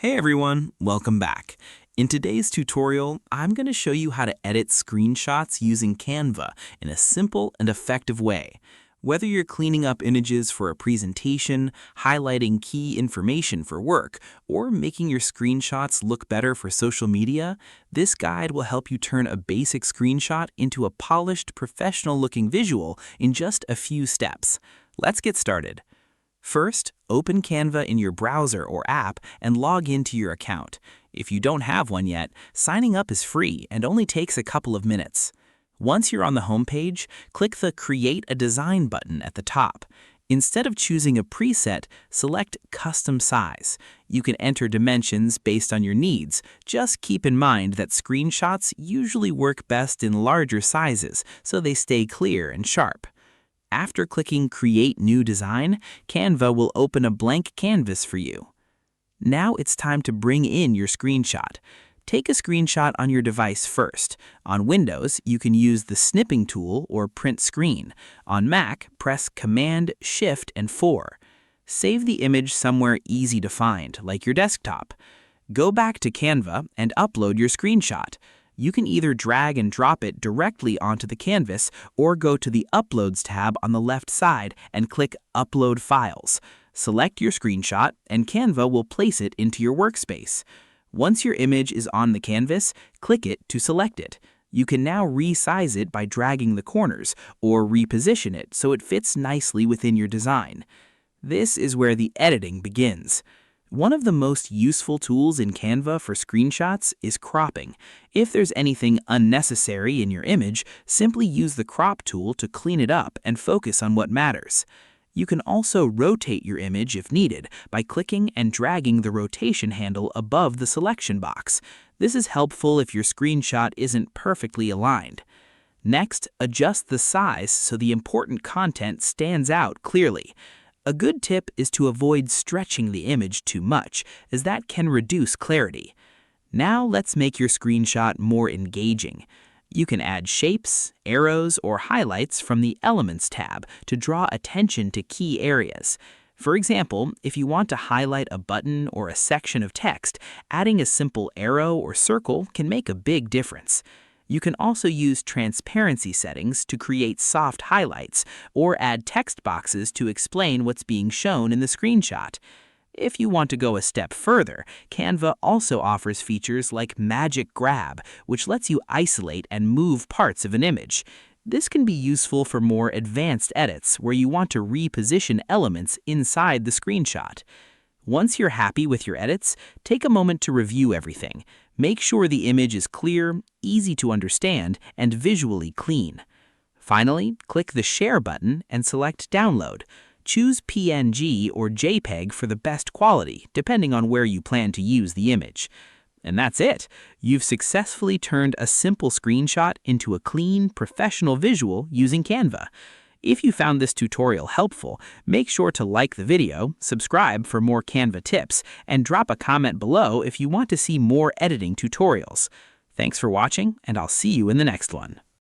Hey everyone, welcome back. In today's tutorial, I'm going to show you how to edit screenshots using Canva in a simple and effective way. Whether you're cleaning up images for a presentation, highlighting key information for work, or making your screenshots look better for social media, this guide will help you turn a basic screenshot into a polished, professional-looking visual in just a few steps. Let's get started. First, open Canva in your browser or app and log into your account. If you don't have one yet, signing up is free and only takes a couple of minutes. Once you're on the home page, click the Create a Design button at the top. Instead of choosing a preset, select Custom Size. You can enter dimensions based on your needs. Just keep in mind that screenshots usually work best in larger sizes, so they stay clear and sharp. After clicking Create New Design, Canva will open a blank canvas for you. Now it's time to bring in your screenshot. Take a screenshot on your device first. On Windows, you can use the snipping tool or print screen. On Mac, press Command, Shift, and 4. Save the image somewhere easy to find, like your desktop. Go back to Canva and upload your screenshot. You can either drag and drop it directly onto the canvas or go to the Uploads tab on the left side and click Upload Files. Select your screenshot and Canva will place it into your workspace. Once your image is on the canvas, click it to select it. You can now resize it by dragging the corners or reposition it so it fits nicely within your design. This is where the editing begins. One of the most useful tools in Canva for screenshots is cropping. If there's anything unnecessary in your image, simply use the crop tool to clean it up and focus on what matters. You can also rotate your image if needed by clicking and dragging the rotation handle above the selection box. This is helpful if your screenshot isn't perfectly aligned. Next, adjust the size so the important content stands out clearly. A good tip is to avoid stretching the image too much, as that can reduce clarity. Now let's make your screenshot more engaging. You can add shapes, arrows, or highlights from the Elements tab to draw attention to key areas. For example, if you want to highlight a button or a section of text, adding a simple arrow or circle can make a big difference. You can also use transparency settings to create soft highlights or add text boxes to explain what's being shown in the screenshot. If you want to go a step further, Canva also offers features like Magic Grab, which lets you isolate and move parts of an image. This can be useful for more advanced edits where you want to reposition elements inside the screenshot. Once you're happy with your edits, take a moment to review everything. Make sure the image is clear, easy to understand, and visually clean. Finally, click the Share button and select Download. Choose PNG or JPEG for the best quality, depending on where you plan to use the image. And that's it! You've successfully turned a simple screenshot into a clean, professional visual using Canva. If you found this tutorial helpful, make sure to like the video, subscribe for more Canva tips, and drop a comment below if you want to see more editing tutorials. Thanks for watching, and I'll see you in the next one.